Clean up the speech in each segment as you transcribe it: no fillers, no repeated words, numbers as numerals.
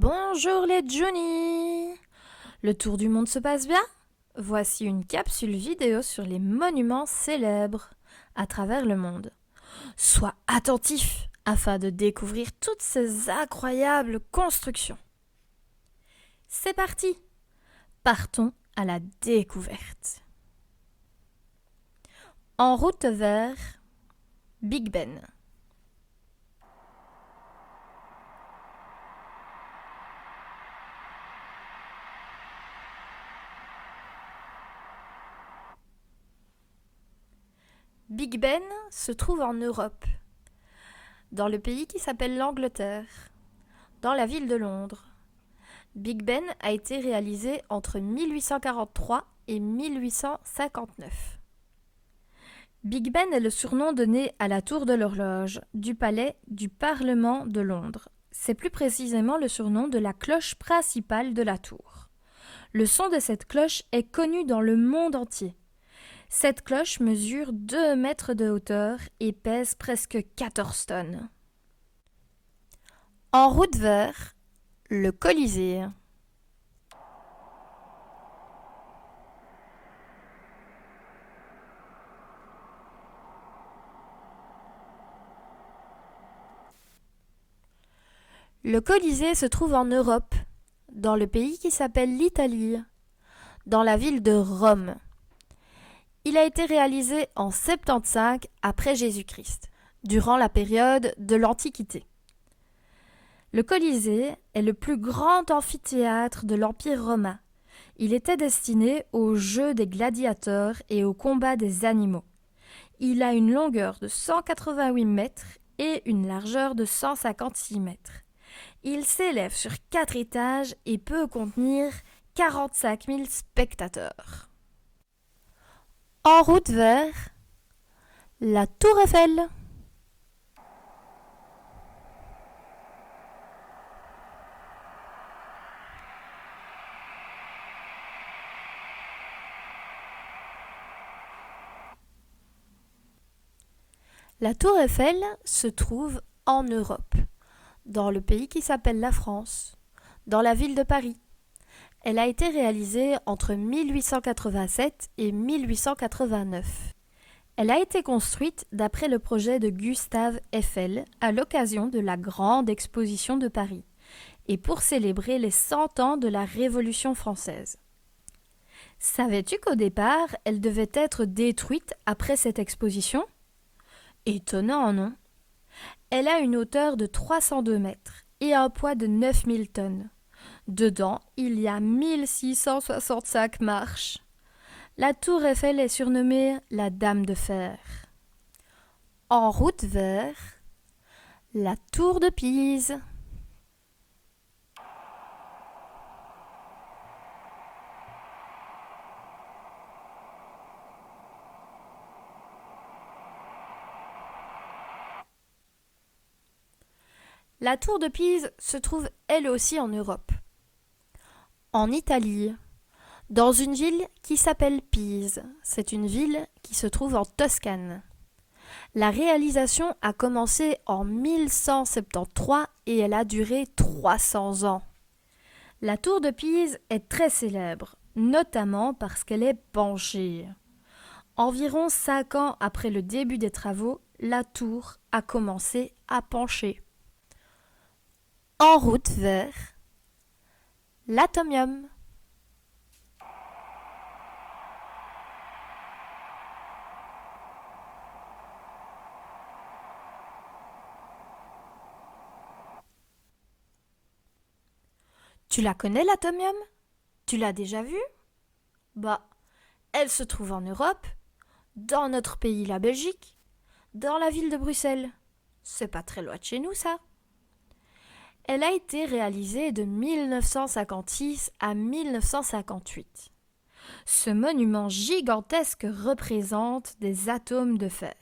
Bonjour les Johnny! Le tour du monde se passe bien? Voici une capsule vidéo sur les monuments célèbres à travers le monde. Sois attentif afin de découvrir toutes ces incroyables constructions. C'est parti! Partons à la découverte. En route vers Big Ben. Big Ben se trouve en Europe, dans le pays qui s'appelle l'Angleterre, dans la ville de Londres. Big Ben a été réalisé entre 1843 et 1859. Big Ben est le surnom donné à la tour de l'horloge du palais du Parlement de Londres. C'est plus précisément le surnom de la cloche principale de la tour. Le son de cette cloche est connu dans le monde entier. Cette cloche mesure 2 mètres de hauteur et pèse presque 14 tonnes. En route vers le Colisée. Le Colisée se trouve en Europe, dans le pays qui s'appelle l'Italie, dans la ville de Rome. Il a été réalisé en 75 après Jésus-Christ, durant la période de l'Antiquité. Le Colisée est le plus grand amphithéâtre de l'Empire romain. Il était destiné aux jeux des gladiateurs et aux combats des animaux. Il a une longueur de 188 mètres et une largeur de 156 mètres. Il s'élève sur 4 étages et peut contenir 45 000 spectateurs. En route vers la Tour Eiffel. La Tour Eiffel se trouve en Europe, dans le pays qui s'appelle la France, dans la ville de Paris. Elle a été réalisée entre 1887 et 1889. Elle a été construite d'après le projet de Gustave Eiffel à l'occasion de la Grande Exposition de Paris et pour célébrer les 100 ans de la Révolution française. Savais-tu qu'au départ, elle devait être détruite après cette exposition? Étonnant, non? Elle a une hauteur de 302 mètres et un poids de 9000 tonnes. Dedans, il y a 1665 marches. La tour Eiffel est surnommée la Dame de Fer. En route vers la tour de Pise. La tour de Pise se trouve elle aussi en Europe, en Italie, dans une ville qui s'appelle Pise. C'est une ville qui se trouve en Toscane. La réalisation a commencé en 1173 et elle a duré 300 ans. La tour de Pise est très célèbre, notamment parce qu'elle est penchée. Environ 5 ans après le début des travaux, la tour a commencé à pencher. En route vers l'Atomium. Tu la connais, l'Atomium? Tu l'as déjà vue? Elle se trouve en Europe, dans notre pays, la Belgique, dans la ville de Bruxelles. C'est pas très loin de chez nous, ça. Elle a été réalisée de 1956 à 1958. Ce monument gigantesque représente des atomes de fer.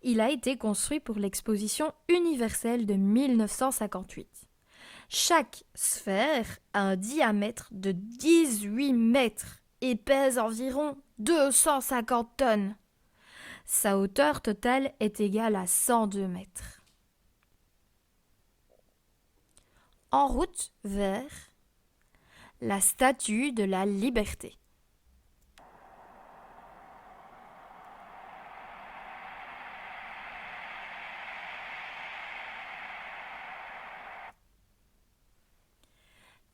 Il a été construit pour l'exposition universelle de 1958. Chaque sphère a un diamètre de 18 mètres et pèse environ 250 tonnes. Sa hauteur totale est égale à 102 mètres. En route vers la Statue de la Liberté.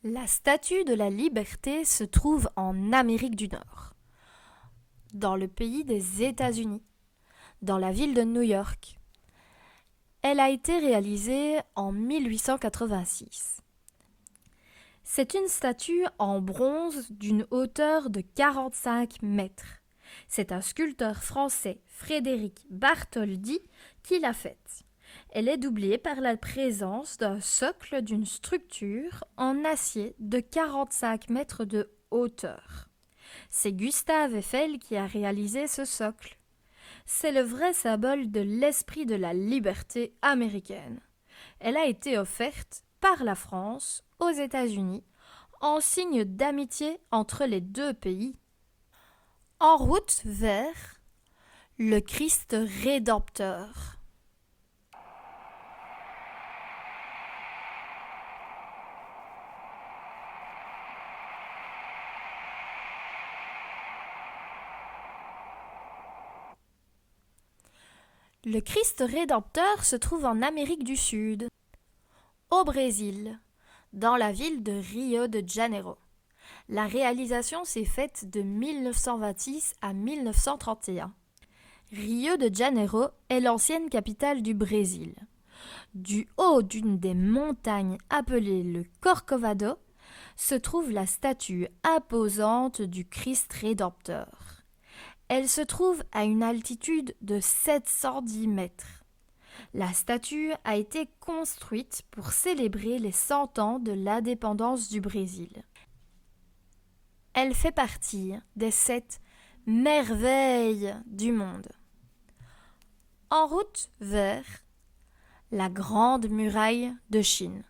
La Statue de la Liberté se trouve en Amérique du Nord, dans le pays des États-Unis, dans la ville de New York. Elle a été réalisée en 1886. C'est une statue en bronze d'une hauteur de 45 mètres. C'est un sculpteur français, Frédéric Bartholdi, qui l'a faite. Elle est doublée par la présence d'un socle d'une structure en acier de 45 mètres de hauteur. C'est Gustave Eiffel qui a réalisé ce socle. C'est le vrai symbole de l'esprit de la liberté américaine. Elle a été offerte par la France aux États-Unis en signe d'amitié entre les deux pays. En route vers le Christ Rédempteur. Le Christ Rédempteur se trouve en Amérique du Sud, au Brésil, dans la ville de Rio de Janeiro. La réalisation s'est faite de 1926 à 1931. Rio de Janeiro est l'ancienne capitale du Brésil. Du haut d'une des montagnes appelée le Corcovado se trouve la statue imposante du Christ Rédempteur. Elle se trouve à une altitude de 710 mètres. La statue a été construite pour célébrer les 100 ans de l'indépendance du Brésil. Elle fait partie des 7 merveilles du monde. En route vers la Grande Muraille de Chine.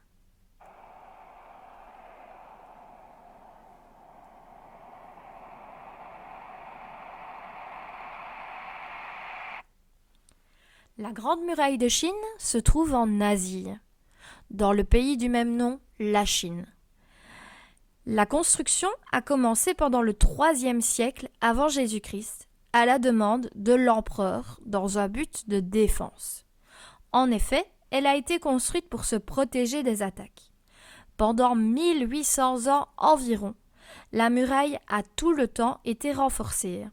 La Grande Muraille de Chine se trouve en Asie, dans le pays du même nom, la Chine. La construction a commencé pendant le IIIe siècle avant Jésus-Christ, à la demande de l'empereur dans un but de défense. En effet, elle a été construite pour se protéger des attaques. Pendant 1800 ans environ, la muraille a tout le temps été renforcée.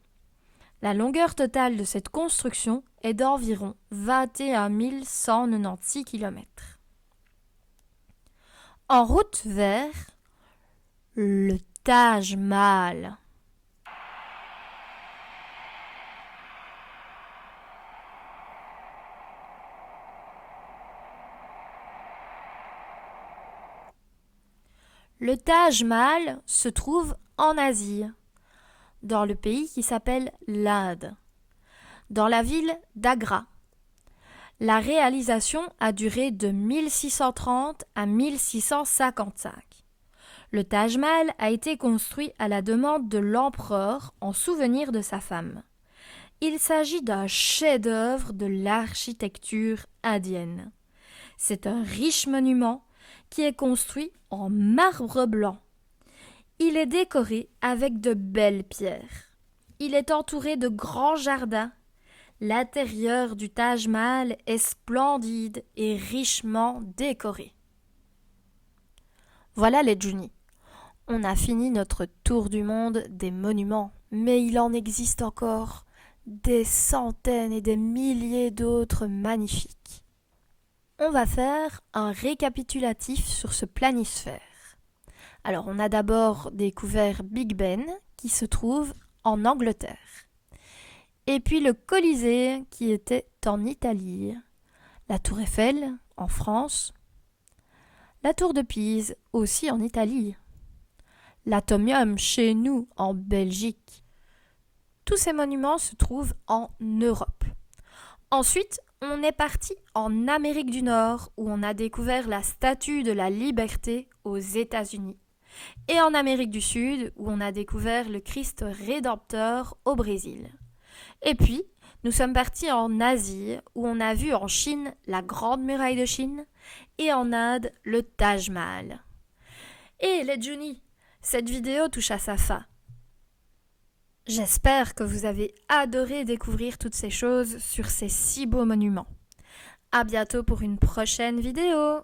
La longueur totale de cette construction est d'environ 21 196 km. En route vers le Taj Mahal. Le Taj Mahal se trouve en Asie, dans le pays qui s'appelle l'Inde, dans la ville d'Agra. La réalisation a duré de 1630 à 1655. Le Taj Mahal a été construit à la demande de l'empereur en souvenir de sa femme. Il s'agit d'un chef-d'œuvre de l'architecture indienne. C'est un riche monument qui est construit en marbre blanc. Il est décoré avec de belles pierres. Il est entouré de grands jardins. L'intérieur du Taj Mahal est splendide et richement décoré. Voilà les Juni. On a fini notre tour du monde des monuments, mais il en existe encore des centaines et des milliers d'autres magnifiques. On va faire un récapitulatif sur ce planisphère. Alors, on a d'abord découvert Big Ben, qui se trouve en Angleterre. Et puis le Colisée, qui était en Italie. La Tour Eiffel, en France. La Tour de Pise, aussi en Italie. L'Atomium, chez nous, en Belgique. Tous ces monuments se trouvent en Europe. Ensuite, on est parti en Amérique du Nord, où on a découvert la Statue de la Liberté aux États-Unis. Et en Amérique du Sud, où on a découvert le Christ Rédempteur au Brésil. Et puis, nous sommes partis en Asie, où on a vu en Chine la Grande Muraille de Chine, et en Inde, le Taj Mahal. Et les Juni, cette vidéo touche à sa fin. J'espère que vous avez adoré découvrir toutes ces choses sur ces si beaux monuments. À bientôt pour une prochaine vidéo.